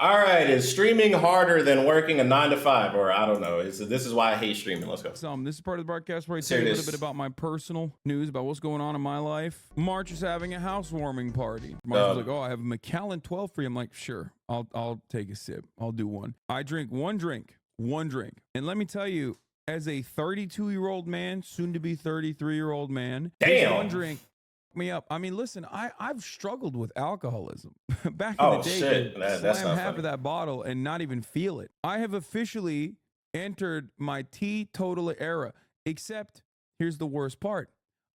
All right, is streaming harder than working a 9 to 5? Or I don't know. This is why I hate streaming. Let's go. This is part of the broadcast where I tell you a little bit about my personal news, about what's going on in my life. March is having a housewarming party. March was like, oh, I have a Macallan 12 free. I'm like, sure, I'll take a sip. I'll do one. I drink one drink. And let me tell you, as a 32-year-old man, soon to be 33-year-old man, damn, one drink me up. I mean, listen, I've struggled with alcoholism back in the day. Shit. That's slam not half funny. of that bottle and not even feel it. I have officially entered my teetotal era, except here's the worst part.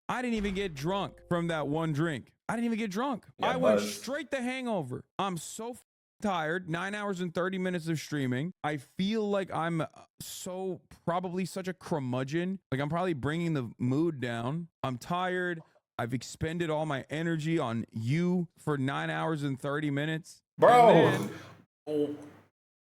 I didn't even get drunk from that one drink. I didn't even get drunk. Yeah, I went straight to hangover. I'm so tired. 9 hours and 30 minutes of streaming. I feel like I'm probably such a curmudgeon. Like I'm probably bringing the mood down. I'm tired. I've expended all my energy on you for 9 hours and 30 minutes. Bro,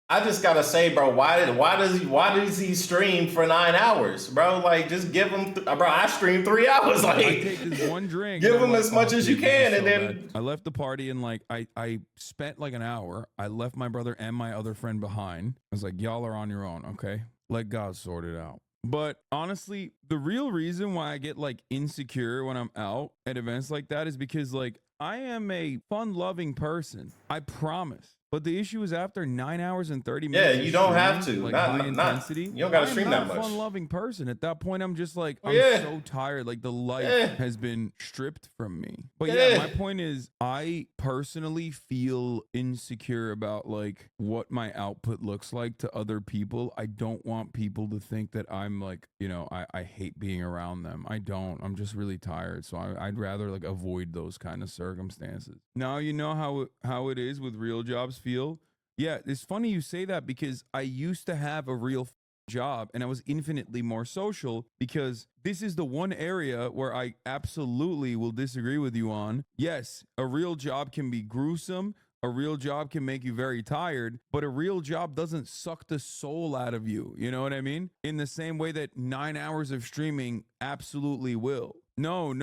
I just gotta say, bro, why does he stream for 9 hours, bro? Like, just give him, bro. I stream 3 hours. Like, I take this one drink. Give him as much as you can, and then bad. I left the party and like I spent like an hour. I left my brother and my other friend behind. I was like, y'all are on your own, okay? Let God sort it out. But honestly, the real reason why I get like insecure when I'm out at events like that is because like I am a fun-loving person. I promise. But the issue is after 9 hours and 30 minutes. Yeah, you don't have to. Like high intensity. You don't gotta stream that much. I'm not a fun-loving person. At that point, I'm just like, I'm so tired. Like the life has been stripped from me. But yeah, my point is, I personally feel insecure about like what my output looks like to other people. I don't want people to think that I'm like, you know, I hate being around them. I don't. I'm just really tired. So I'd rather like avoid those kind of circumstances. Now you know how it is with real jobs feel. Yeah, it's funny you say that because I used to have a real job and I was infinitely more social, because this is the one area where I absolutely will disagree with you on. Yes, a real job can be gruesome. A real job can make you very tired, but a real job doesn't suck the soul out of you. You know what I mean? In the same way that 9 hours of streaming absolutely will. No.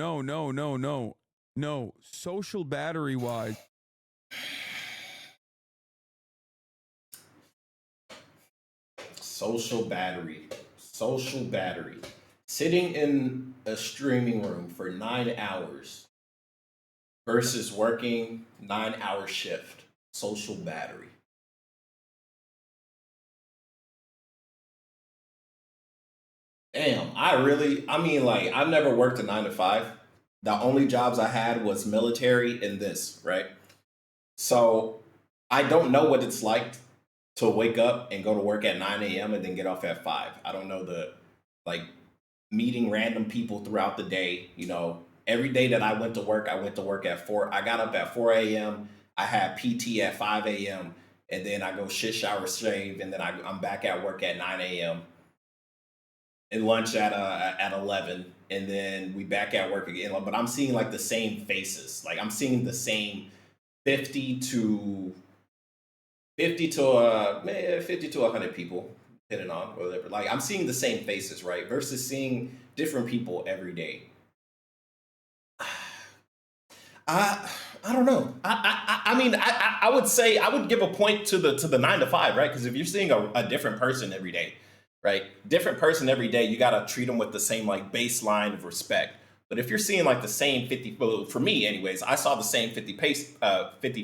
Social battery wise. Social battery. Sitting in a streaming room for 9 hours versus working 9-hour shift. Social battery. Damn, I've never worked a 9 to 5. The only jobs I had was military and this, right? So I don't know what it's like to wake up and go to work at 9 a.m. and then get off at 5. I don't know meeting random people throughout the day. You know, every day that I went to work at 4. I got up at 4 a.m. I had PT at 5 a.m. and then I go shit, shower, shave, and then I'm back at work at 9 a.m. and lunch at 11, and then we back at work again. But I'm seeing like the same faces. Like I'm seeing the same 50 to 100 people, depending on whatever. Like I'm seeing the same faces, right? Versus seeing different people every day. I don't know. I would say I would give a point to the 9 to 5, right? Because if you're seeing a different person every day, right? Different person every day, you gotta treat them with the same like baseline of respect. But if you're seeing like the same 50, well, for me anyways, I saw the same 50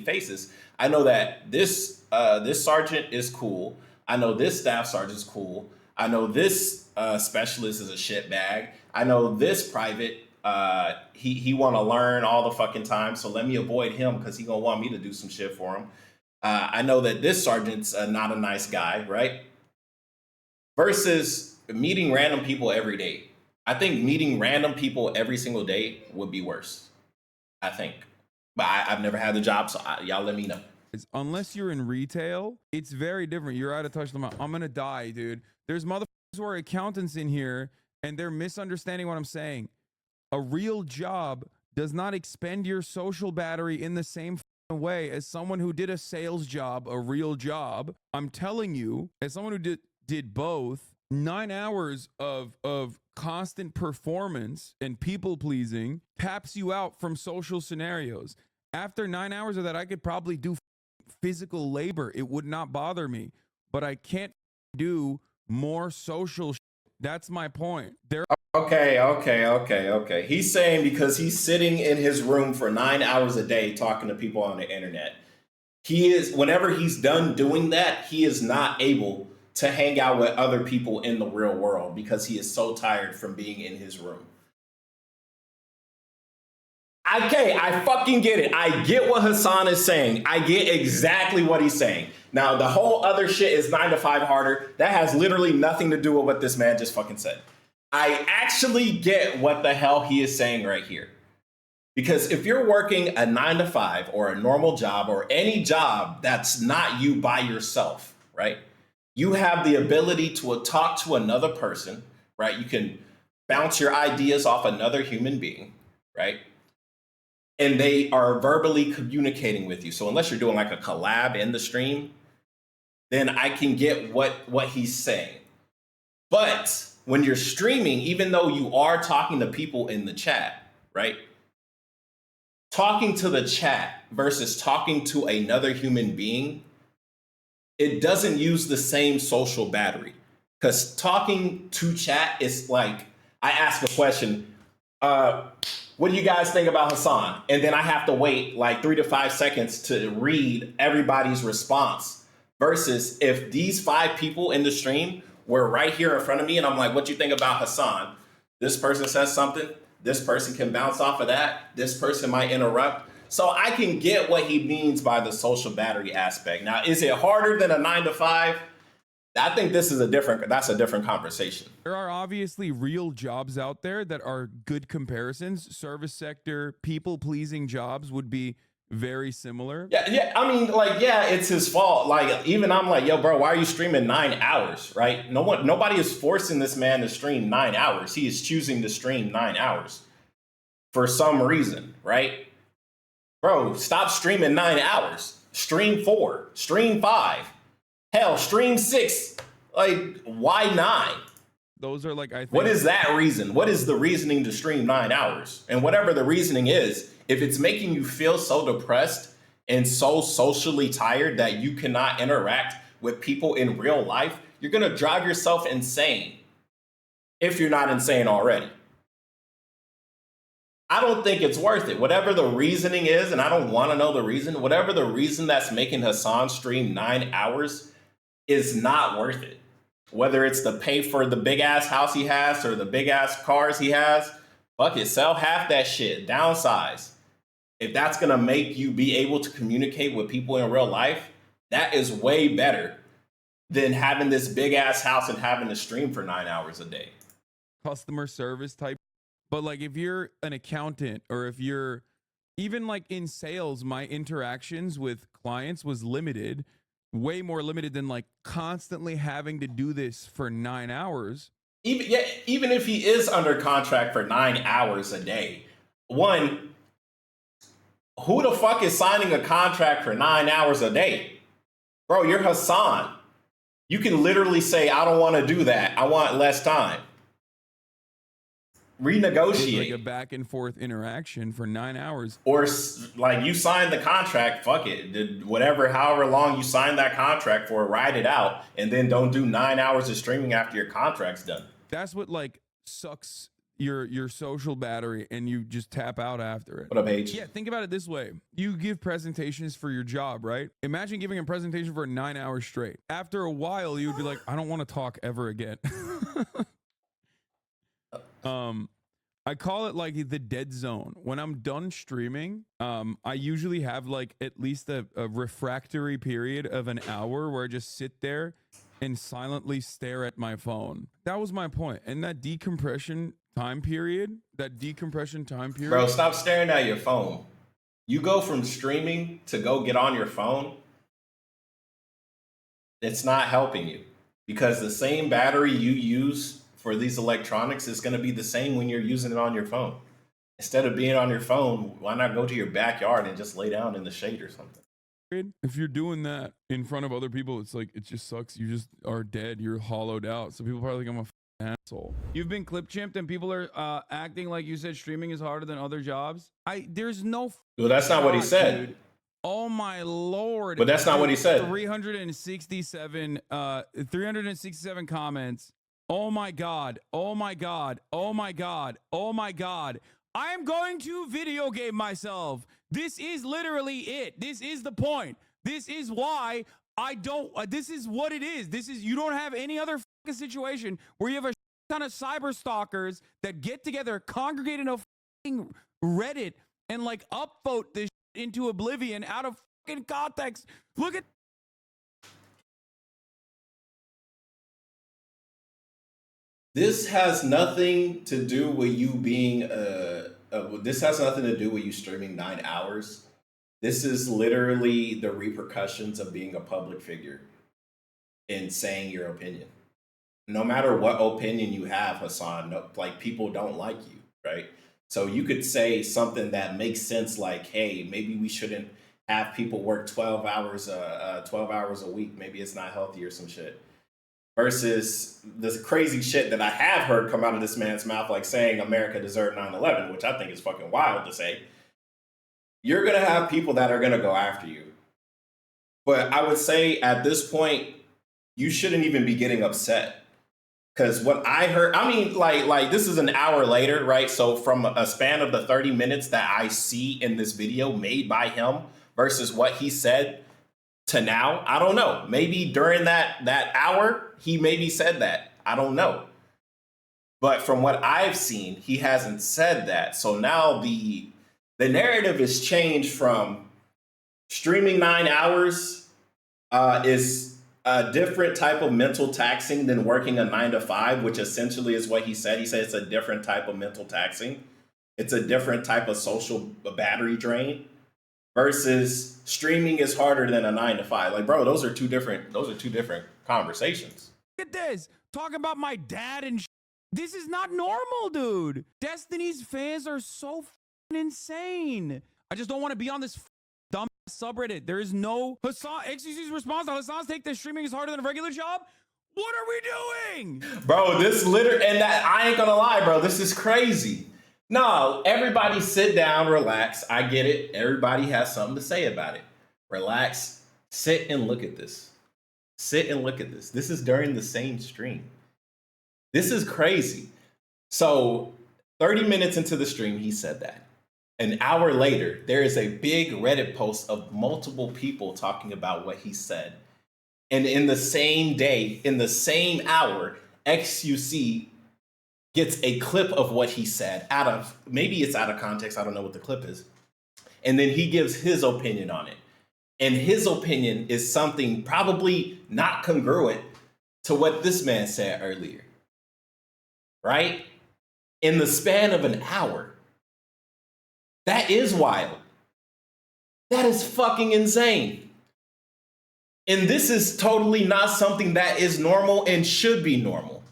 faces. I know that this sergeant is cool. I know this staff sergeant's cool. I know this specialist is a shitbag. I know this private, he want to learn all the fucking time, so let me avoid him because he gonna want me to do some shit for him. I know that this sergeant's not a nice guy, right? Versus meeting random people every day. I think meeting random people every single day would be worse. I think. But I've never had the job, so y'all let me know. Unless you're in retail, it's very different. You're out of touch. I'm going to die, dude. There's motherfuckers who are accountants in here, and they're misunderstanding what I'm saying. A real job does not expend your social battery in the same way as someone who did a sales job, a real job. I'm telling you, as someone who did both, 9 hours of constant performance and people pleasing taps you out from social scenarios. After 9 hours of that, I could probably do physical labor. It would not bother me, but I can't do more social shit. That's my point. Okay. He's saying because he's sitting in his room for 9 hours a day talking to people on the internet. Whenever he's done doing that, he is not able to hang out with other people in the real world because he is so tired from being in his room. Okay, I fucking get it. I get what Hasan is saying. I get exactly what he's saying. Now, the whole other shit is 9 to 5 harder. That has literally nothing to do with what this man just fucking said. I actually get what the hell he is saying right here. Because if you're working a 9 to 5 or a normal job or any job that's not you by yourself, right? You have the ability to talk to another person, right? You can bounce your ideas off another human being, right? And they are verbally communicating with you. So unless you're doing like a collab in the stream, then I can get what he's saying. But when you're streaming, even though you are talking to people in the chat, right? Talking to the chat versus talking to another human being, it doesn't use the same social battery. Because talking to chat is like, I ask a question, what do you guys think about Hasan? And then I have to wait like 3 to 5 seconds to read everybody's response. Versus if these 5 people in the stream were right here in front of me and I'm like, what do you think about Hasan? This person says something. This person can bounce off of that. This person might interrupt. So I can get what he means by the social battery aspect. Now, is it harder than a 9 to 5? I think that's a different conversation. There are obviously real jobs out there that are good comparisons. Service sector, people-pleasing jobs would be very similar. Yeah. I mean, like, yeah, it's his fault. Like, even I'm like, yo, bro, why are you streaming 9 hours, right? Nobody is forcing this man to stream 9 hours. He is choosing to stream 9 hours for some reason, right? Bro, stop streaming 9 hours. Stream 4, stream 5. Hell, stream 6. Like, why 9? Those are like, I think. What is that reason? What is the reasoning to stream 9 hours? And whatever the reasoning is, if it's making you feel so depressed and so socially tired that you cannot interact with people in real life, you're going to drive yourself insane if you're not insane already. I don't think it's worth it. Whatever the reasoning is, and I don't want to know the reason, whatever the reason that's making Hasan stream 9 hours is not worth it. Whether it's the pay for the big ass house he has or the big ass cars he has, fuck it, sell half that shit, downsize. If that's gonna make you be able to communicate with people in real life, that is way better than having this big ass house and having to stream for 9 hours a day. Customer service type. But like if you're an accountant or if you're even like in sales, my interactions with clients was limited. Way more limited than like constantly having to do this for 9 hours. Even if he is under contract for 9 hours a day, one, who the fuck is signing a contract for 9 hours a day? Bro, you're Hasan. You can literally say, I don't want to do that. I want less time. Renegotiate. Like a back and forth interaction for 9 hours. Or like you signed the contract, fuck it. However long you signed that contract for, ride it out. And then don't do 9 hours of streaming after your contract's done. That's what like sucks your social battery and you just tap out after it. What up, H? Yeah, think about it this way. You give presentations for your job, right? Imagine giving a presentation for 9 hours straight. After a while, you would be like, I don't want to talk ever again. I call it like the dead zone. When I'm done streaming, I usually have like at least a refractory period of an hour where I just sit there and silently stare at my phone. That was my point. And that decompression time period. Bro, stop staring at your phone. You go from streaming to go get on your phone. It's not helping you because the same battery you use for these electronics is going to be the same when you're using it on your phone. Instead of being on your phone, why not go to your backyard and just lay down in the shade or something? If you're doing that in front of other people, it's like, it just sucks. You just are dead. You're hollowed out. So people probably think I'm a asshole. You've been clip chimped and people are acting like you said streaming is harder than other jobs. There's no. Well, that's not what he said. Dude. Oh my Lord. But that's not what he said. 367 comments. Oh my God. Oh my God. Oh my God. Oh my God. I'm going to video game myself. This is literally it. This is the point. This is why I don't, this is what it is. This is, you don't have any other fucking situation where you have a ton of cyber stalkers that get together, congregate in a fucking Reddit and like upvote this into oblivion out of fucking context. Look at this has nothing to do with you being this has nothing to do with you streaming 9 hours. This is literally the repercussions of being a public figure and saying your opinion. No matter what opinion you have, Hasan, no, like people don't like you, right? So you could say something that makes sense, like, "Hey, maybe we shouldn't have people work 12 hours a week. Maybe it's not healthy or some shit." Versus this crazy shit that I have heard come out of this man's mouth, like saying America deserved 9/11, which I think is fucking wild to say. You're gonna have people that are gonna go after you, but I would say at this point, you shouldn't even be getting upset. Because what I heard, I mean, like this is an hour later, right? So from a span of the 30 minutes that I see in this video made by him versus what he said to now, I don't know. Maybe during that hour, he maybe said that. I don't know. But from what I've seen, he hasn't said that. So now the narrative is changed from streaming 9 hours is a different type of mental taxing than working a 9 to 5, which essentially is what he said. He said it's a different type of mental taxing. It's a different type of social battery drain versus streaming is harder than a 9 to 5. Like, bro, those are two different conversations. Look at this. Talking about my dad and this is not normal, dude. Destiny's fans are so insane. I just don't want to be on this dumb subreddit. There is no Hasan. XQC's response to Hasan's take that streaming is harder than a regular job. What are we doing? Bro, this and that, I ain't gonna lie, bro. This is crazy. No, everybody sit down, relax. I get it. Everybody has something to say about it. Relax. Sit and look at this. Sit and look at this. This is during the same stream. This is crazy. So 30 minutes into the stream, he said that. An hour later, there is a big Reddit post of multiple people talking about what he said. And in the same day, in the same hour, XQC gets a clip of what he said maybe it's out of context. I don't know what the clip is. And then he gives his opinion on it. And his opinion is something probably not congruent to what this man said earlier. Right? In the span of an hour. That is wild. That is fucking insane. And this is totally not something that is normal and should be normal,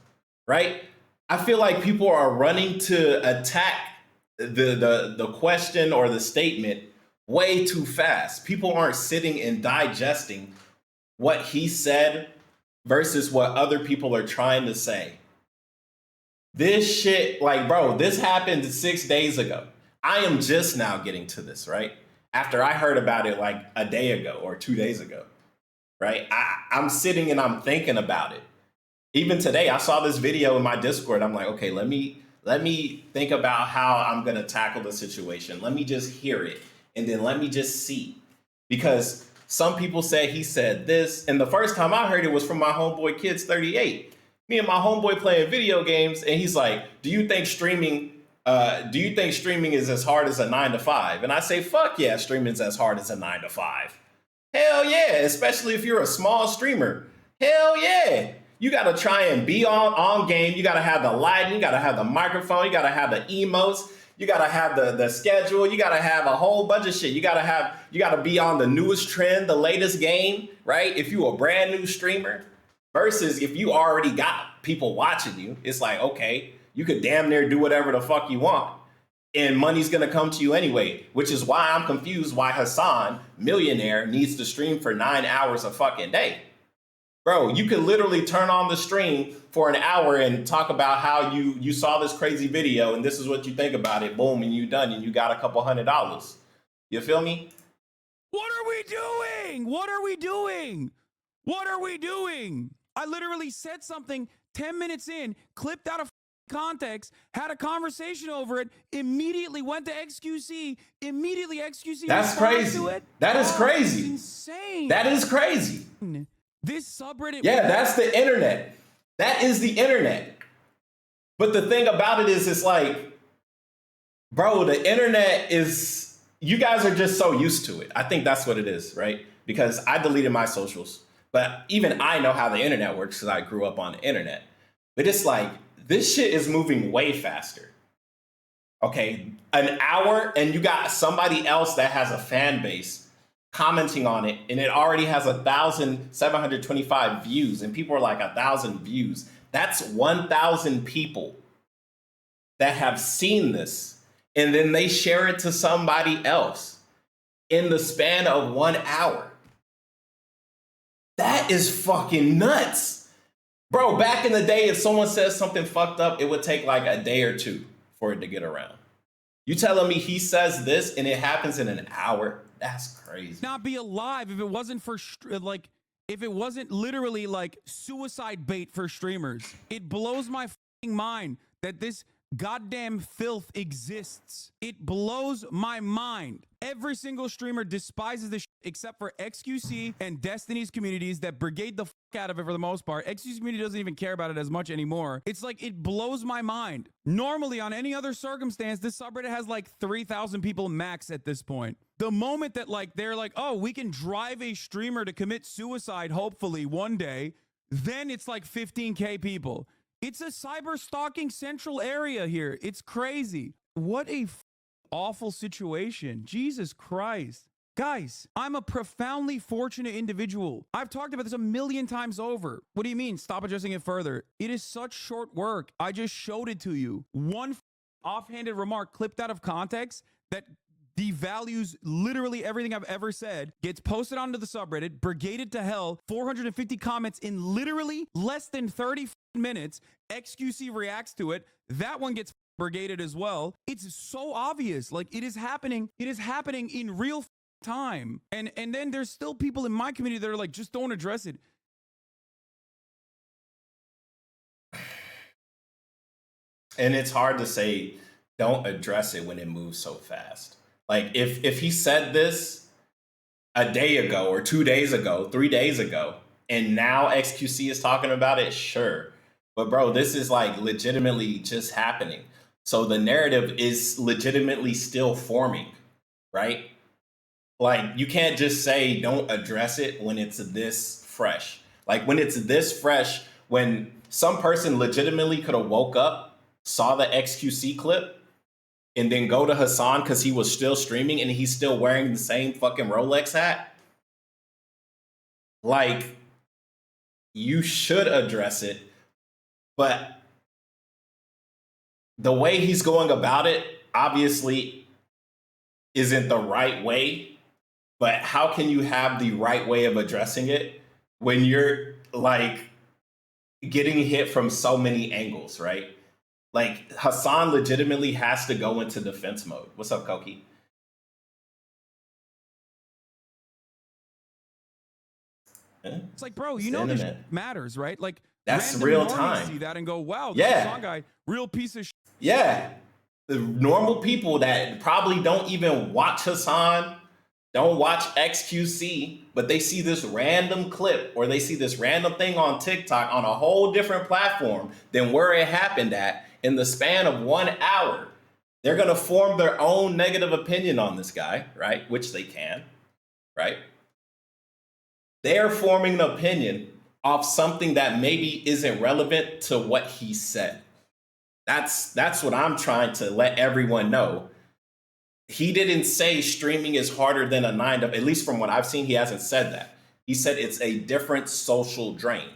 right? I feel like people are running to attack the question or the statement way too fast. People aren't sitting and digesting what he said versus what other people are trying to say. This shit, like, bro, this happened 6 days ago. I am just now getting to this, right? After I heard about it like a day ago or 2 days ago, right? I'm sitting and I'm thinking about it. Even today, I saw this video in my Discord. I'm like, okay, let me think about how I'm gonna tackle the situation. Let me just hear it, and then let me just see. Because some people say he said this, and the first time I heard it was from my homeboy Kids 38. Me and my homeboy playing video games, and he's like, do you think streaming is as hard as a 9 to 5? And I say, fuck yeah, streaming's as hard as a 9 to 5. Hell yeah, especially if you're a small streamer. Hell yeah. You gotta try and be on game. You gotta have the lighting, you gotta have the microphone, you gotta have the emotes, you gotta have the schedule, you gotta have a whole bunch of shit. You gotta be on the newest trend, the latest game, right? If you a brand new streamer, versus if you already got people watching you, it's like, okay, you could damn near do whatever the fuck you want. And money's gonna come to you anyway, which is why I'm confused why Hasan, millionaire, needs to stream for 9 hours a fucking day. Bro, you could literally turn on the stream for an hour and talk about how you saw this crazy video and this is what you think about it. Boom, and you done, and you got a couple $100. You feel me? What are we doing? What are we doing? What are we doing? I literally said something 10 minutes in, clipped out of context, had a conversation over it, immediately went to XQC, immediately XQC. That's crazy. That is crazy. Insane. That is crazy. This subreddit. Yeah, that's the internet. That is the internet. But the thing about it is, it's like, bro, the internet is, you guys are just so used to it. I think that's what it is, right? Because I deleted my socials, but even I know how the internet works because I grew up on the internet. But it's like, this shit is moving way faster. Okay, an hour and you got somebody else that has a fan base commenting on it, and it already has 1,725 views, and people are like 1,000 views. That's 1,000 people that have seen this, and then they share it to somebody else in the span of 1 hour. That is fucking nuts. Bro, back in the day, if someone says something fucked up, it would take like a day or two for it to get around. You telling me he says this and it happens in an hour? That's crazy. Not be alive if it wasn't for like, if it wasn't literally like suicide bait for streamers. It blows my fucking mind that this goddamn filth exists. It blows my mind. Every single streamer despises this except for XQC and Destiny's communities that brigade the fuck out of it for the most part. XQC community doesn't even care about it as much anymore. It's like, it blows my mind. Normally, on any other circumstance, this subreddit has like 3,000 people max at this point. The moment that like they're like, oh, we can drive a streamer to commit suicide, hopefully one day, then it's like 15K people. It's a cyber stalking central area here. It's crazy. What a awful situation. Jesus Christ. Guys, I'm a profoundly fortunate individual. I've talked about this a million times over. What do you mean? Stop addressing it further. It is such short work. I just showed it to you. One offhanded remark clipped out of context that devalues literally everything I've ever said, gets posted onto the subreddit, brigaded to hell, 450 comments in literally less than 30 minutes. XQC reacts to it. That one gets brigaded as well. It's so obvious. Like, it is happening. It is happening in real time. And then there's still people in my community that are like, just don't address it. And it's hard to say don't address it when it moves so fast. Like, if he said this a day ago or 2 days ago, 3 days ago, and now XQC is talking about it, sure. But bro, this is like legitimately just happening. So the narrative is legitimately still forming, right? Like, you can't just say don't address it when it's this fresh. Like, when it's this fresh, when some person legitimately could have woke up, saw the XQC clip, and then go to Hasan because he was still streaming and he's still wearing the same fucking Rolex hat. Like, you should address it, but the way he's going about it obviously isn't the right way. But how can you have the right way of addressing it when you're like getting hit from so many angles, right? Like, Hasan legitimately has to go into defense mode. What's up, Koki? It's like, bro, you know this matters, right? Like, that's real time. See that and go, wow, this Hasan guy, real piece of shit. Yeah. The normal people that probably don't even watch Hasan, don't watch XQC, but they see this random clip or they see this random thing on TikTok on a whole different platform than where it happened at in the span of 1 hour. They're going to form their own negative opinion on this guy, right? Which they can, right? They're forming an opinion off something that maybe isn't relevant to what he said. That's what I'm trying to let everyone know. He didn't say streaming is harder than a 9 to, at least from what I've seen, he hasn't said that. He said it's a different social drain.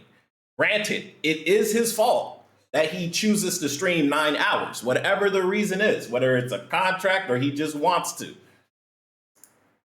Granted, it is his fault that he chooses to stream 9 hours, whatever the reason is, whether it's a contract or he just wants to.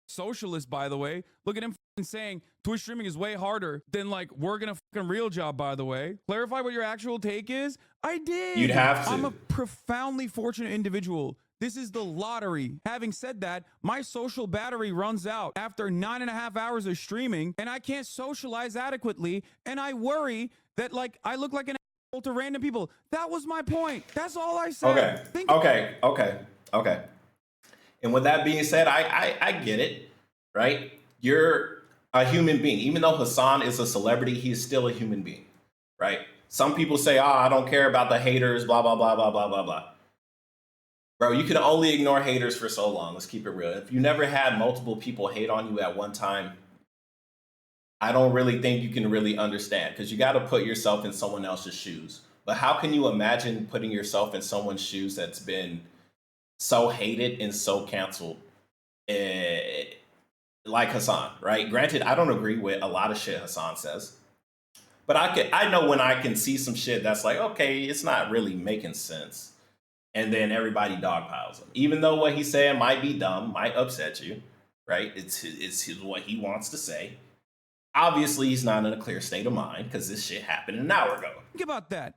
Socialist, by the way. Look at him saying Twitch streaming is way harder than like working a fucking real job, by the way. Clarify what your actual take is. I did. You'd have to. I'm a profoundly fortunate individual This is the lottery. Having said that, my social battery runs out after 9.5 hours of streaming, and I can't socialize adequately, and I worry that like I look like an asshole to random people. That was my point. That's all I said. Okay. And with that being said, I get it, right? You're a human being. Even though Hasan is a celebrity, he is still a human being, right? Some people say, oh, I don't care about the haters, blah, blah, blah, blah, blah, blah, blah. Bro, you can only ignore haters for so long. Let's keep it real. If you never had multiple people hate on you at one time, I don't really think you can really understand, because you got to put yourself in someone else's shoes. But how can you imagine putting yourself in someone's shoes that's been so hated and so canceled? Like Hasan, right? Granted, I don't agree with a lot of shit Hasan says, but I know when I can see some shit that's like, okay, it's not really making sense, and then everybody dogpiles him, even though what he's saying might be dumb, might upset you, right? It's what he wants to say. Obviously, he's not in a clear state of mind because this shit happened an hour ago. Think about that.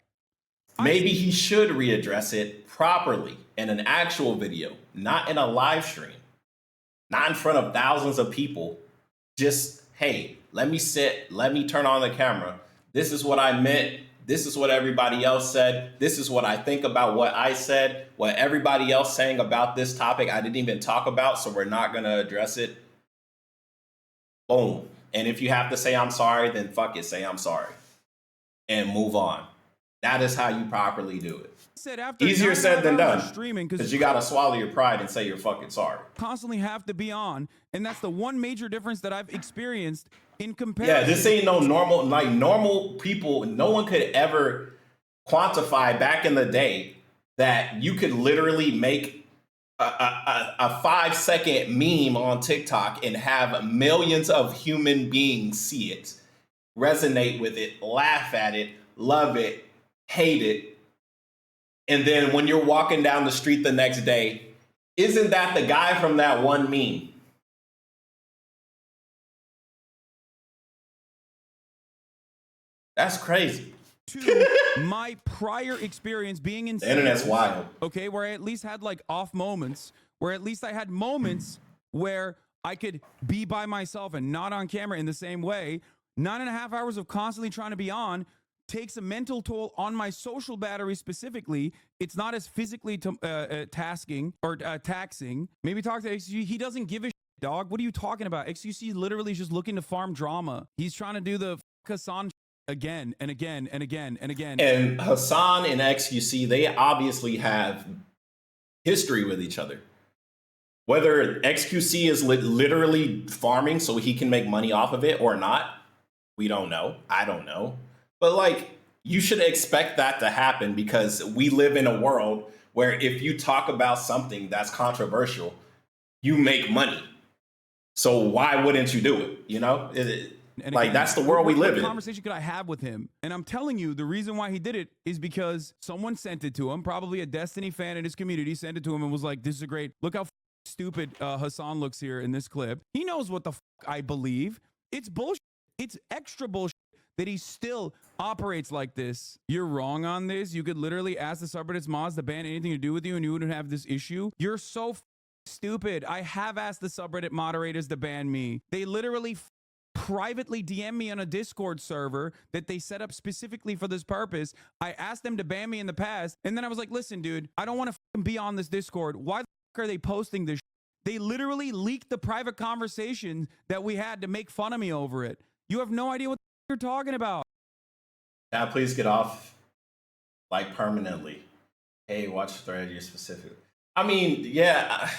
Maybe he should readdress it properly in an actual video, not in a live stream. Not in front of thousands of people. Just, hey, let me sit. Let me turn on the camera. This is what I meant. This is what everybody else said. This is what I think about what I said. What everybody else saying about this topic I didn't even talk about, so we're not going to address it. Boom. And if you have to say I'm sorry, then fuck it. Say I'm sorry. And move on. That is how you properly do it. Easier said than done, because you got to swallow your pride and say you're fucking sorry. Constantly have to be on, and that's the one major difference that I've experienced in comparison. Yeah, this ain't no normal people. No one could ever quantify back in the day that you could literally make a 5-second meme on TikTok and have millions of human beings see it, resonate with it, laugh at it, love it, hate it. And then when you're walking down the street the next day, isn't that the guy from that one meme? That's crazy. To my prior experience being in the internet's wild. Okay, where I at least had like off moments, where at least I had moments where I could be by myself and not on camera in the same way. 9.5 hours of constantly trying to be on takes a mental toll on my social battery specifically. It's not as physically tasking or taxing. Maybe talk to XQC. He doesn't give a shit, dog. What are you talking about? XQC literally is just looking to farm drama. He's trying to do the Hasan again and again and again and again. And Hasan and XQC, they obviously have history with each other. Whether XQC is literally farming so he can make money off of it or not, we don't know. I don't know. But like, you should expect that to happen, because we live in a world where if you talk about something that's controversial, you make money. So why wouldn't you do it? You know, like, that's the world we live in. What conversation could I have with him? And I'm telling you, the reason why he did it is because someone sent it to him. Probably a Destiny fan in his community sent it to him and was like, this is a great, look how stupid Hasan looks here in this clip. He knows what the I believe. It's bullshit. It's extra bullshit that he still operates like this. You're wrong on this. You could literally ask the subreddit's mods to ban anything to do with you and you wouldn't have this issue. You're so stupid. I have asked the subreddit moderators to ban me. They literally privately DM me on a Discord server that they set up specifically for this purpose. I asked them to ban me in the past, and then I was like, listen, dude, I don't want to be on this Discord. Why the are they posting this? They literally leaked the private conversation that we had to make fun of me over it. You have no idea what you're talking about. Now, please get off, like, permanently. Hey, watch thread, you're specific. I mean, yeah,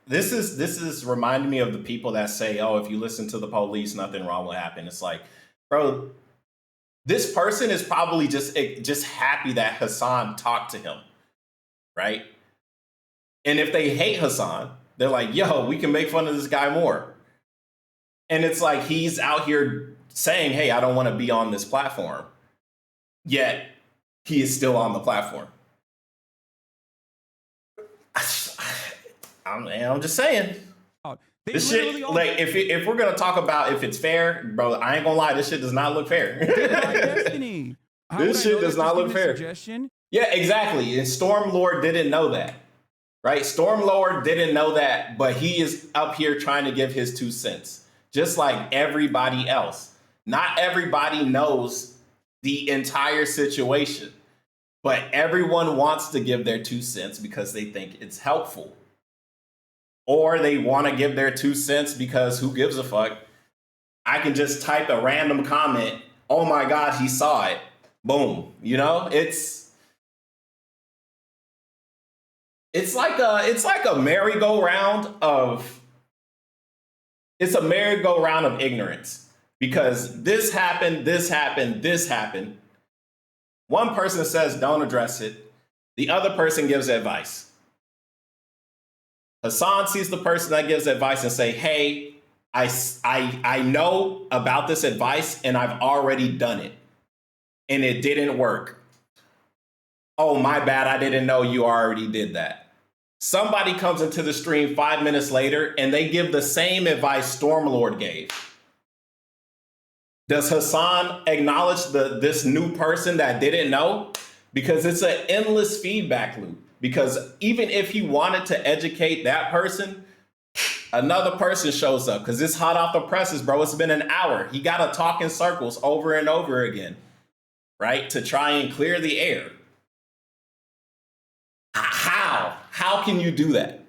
this is reminding me of the people that say, oh, if you listen to the police, nothing wrong will happen. It's like, bro, this person is probably just happy that Hasan talked to him, right? And if they hate Hasan, they're like, yo, we can make fun of this guy more. And it's like, he's out here saying, hey, I don't want to be on this platform. Yet he is still on the platform. I'm just saying. This shit, like, if we're gonna talk about if it's fair, bro, I ain't gonna lie, this shit does not look fair. This shit does not look fair. Yeah, exactly. And Stormlord didn't know that. right? Stormlord didn't know that, but he is up here trying to give his 2 cents, just like everybody else. Not everybody knows the entire situation, but everyone wants to give their 2 cents because they think it's helpful. Or they want to give their 2 cents because who gives a fuck? I can just type a random comment. Oh my God, he saw it. Boom. You know, it's like a merry-go-round of ignorance, because this happened, this happened, this happened. One person says don't address it. The other person gives advice. Hasan sees the person that gives advice and say, hey, I know about this advice and I've already done it and it didn't work. Oh, my bad. I didn't know you already did that. Somebody comes into the stream 5 minutes later and they give the same advice Stormlord gave. Does Hasan acknowledge this new person that didn't know? Because it's an endless feedback loop. Because even if he wanted to educate that person, another person shows up because it's hot off the presses, bro. It's been an hour. He got to talk in circles over and over again, right? To try and clear the air. How can you do that?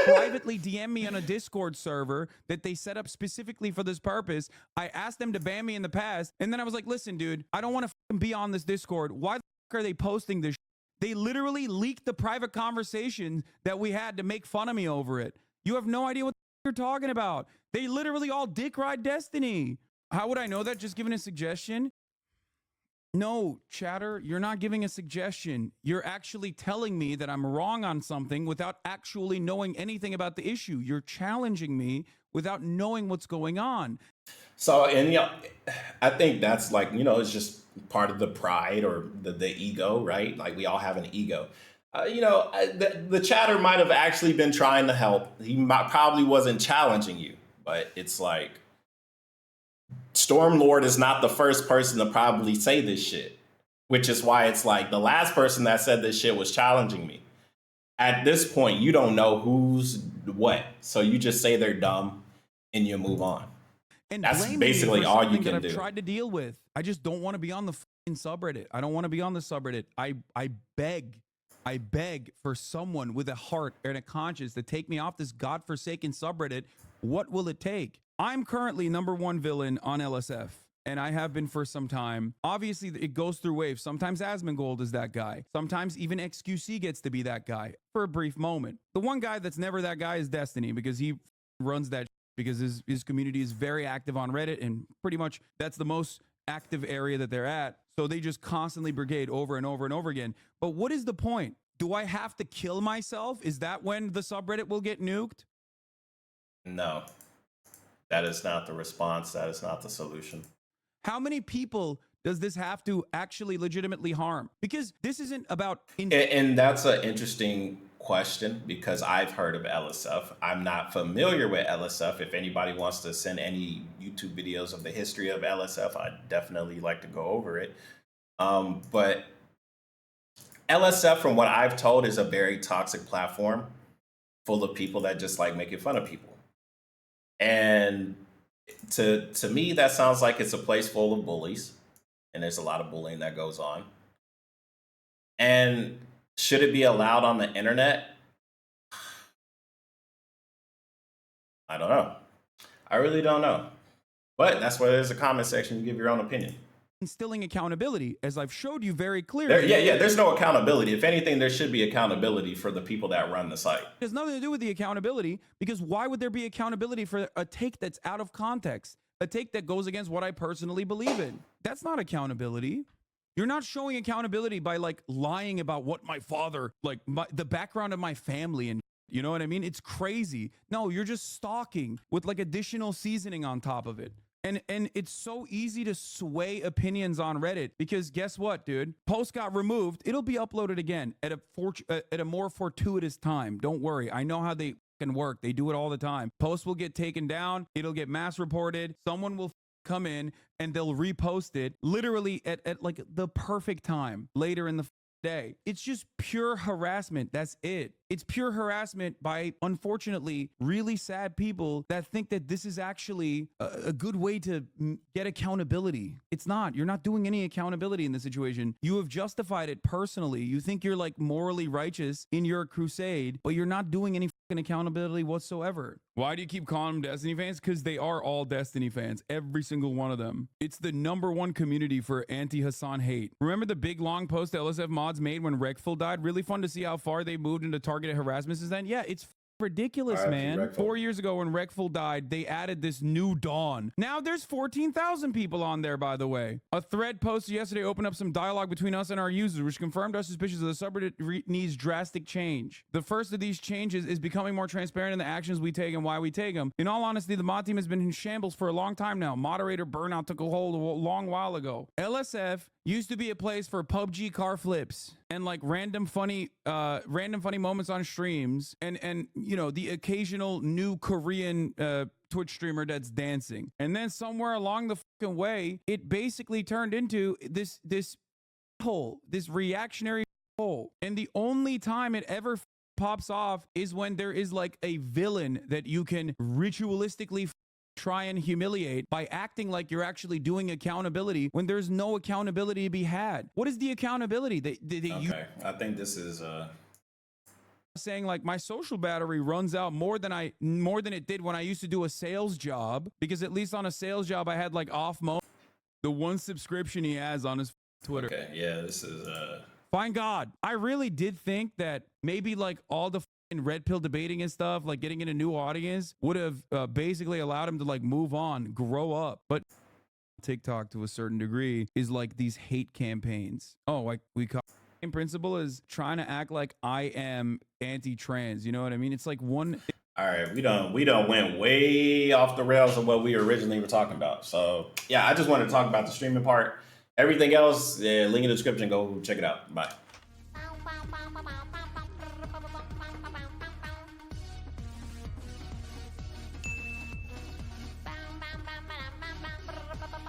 Privately DM me on a Discord server that they set up specifically for this purpose. I asked them to ban me in the past, and then I was like, listen, dude, I don't want to be on this Discord. Why the fuck are they posting this? They literally leaked the private conversation that we had to make fun of me over it. You have no idea what you're talking about. They literally all dick ride Destiny. How would I know that? Just giving a suggestion? No, chatter, you're not giving a suggestion. You're actually telling me that I'm wrong on something without actually knowing anything about the issue. You're challenging me without knowing what's going on. So, and I think that's like, it's just part of the pride or the ego, right? Like we all have an ego. The chatter might have actually been trying to help. He probably wasn't challenging you, but it's like, Stormlord is not the first person to probably say this shit, which is why it's like the last person that said this shit was challenging me. At this point, you don't know who's what. So you just say they're dumb and you move on. And that's basically all you can do. I've tried to deal with. I just don't want to be on the fucking subreddit. I don't want to be on the subreddit. I beg for someone with a heart and a conscience to take me off this godforsaken subreddit. What will it take? I'm currently #1 villain on LSF, and I have been for some time. Obviously, it goes through waves. Sometimes Asmongold is that guy. Sometimes even XQC gets to be that guy for a brief moment. The one guy that's never that guy is Destiny, because he runs that because his community is very active on Reddit, and pretty much that's the most active area that they're at. So they just constantly brigade over and over and over again. But what is the point? Do I have to kill myself? Is that when the subreddit will get nuked? No. That is not the response. That is not the solution. How many people does this have to actually legitimately harm? Because this isn't about... And that's an interesting question, because I've heard of LSF. I'm not familiar with LSF. If anybody wants to send any YouTube videos of the history of LSF, I'd definitely like to go over it. But LSF, from what I've told, is a very toxic platform full of people that just like making fun of people. And to me, that sounds like it's a place full of bullies, and there's a lot of bullying that goes on. And should it be allowed on the internet? I don't know. I really don't know. But that's where there's a comment section. You give your own opinion. Instilling accountability, as I've showed you very clearly. There's no accountability. If anything, there should be accountability for the people that run the site. There's nothing to do with the accountability, because why would there be accountability for a take that's out of context? A take that goes against what I personally believe in? That's not accountability. You're not showing accountability by like lying about what my father, like the background of my family, and you know what I mean? It's crazy. No, you're just stalking with like additional seasoning on top of it. And it's so easy to sway opinions on Reddit, because guess what, dude? Post got removed. It'll be uploaded again at a more fortuitous time. Don't worry. I know how they can work. They do it all the time. Post will get taken down. It'll get mass reported. Someone will come in and they'll repost it literally at like the perfect time later in the day. It's just pure harassment. That's it. It's pure harassment by, unfortunately, really sad people that think that this is actually a good way to get accountability. It's not. You're not doing any accountability in this situation. You have justified it personally. You think you're like morally righteous in your crusade, but you're not doing any fucking accountability whatsoever. Why do you keep calling them Destiny fans? Because they are all Destiny fans. Every single one of them. It's the #1 community for anti-Hasan hate. Remember the big long post that LSF mods made when Rekful died? Really fun to see how far they moved into targeted harassment since then. Yeah, it's ridiculous, man. 4 years ago when Rekful died, they added this new dawn. Now there's 14,000 people on there, by the way. A thread posted yesterday opened up some dialogue between us and our users, which confirmed our suspicions of the subreddit needs drastic change. The first of these changes is becoming more transparent in the actions we take and why we take them. In all honesty, the mod team has been in shambles for a long time now. Moderator burnout took a hold a long while ago. LSF used to be a place for PUBG car flips and like random funny moments on streams and you know, the occasional new Korean Twitch streamer that's dancing. And then somewhere along the fucking way, it basically turned into this hole, this reactionary hole. And the only time it ever pops off is when there is like a villain that you can ritualistically try and humiliate by acting like you're actually doing accountability when there's no accountability to be had. What is the accountability that okay, I think this is saying like my social battery runs out more than it did when I used to do a sales job, because at least on a sales job I had like off mode. The one subscription he has on his Twitter. Okay, yeah, this is Fine God, I really did think that maybe like all the red pill debating and stuff, like getting in a new audience, would have basically allowed him to like move on, grow up. But TikTok to a certain degree is like these hate campaigns. Oh, like we call in principle is trying to act like I am anti-trans. You know what I mean? It's like one. All right, we done went way off the rails of what we originally were talking about. So yeah, I just wanted to talk about the streaming part. Everything else, link in the description. Go check it out. Bye.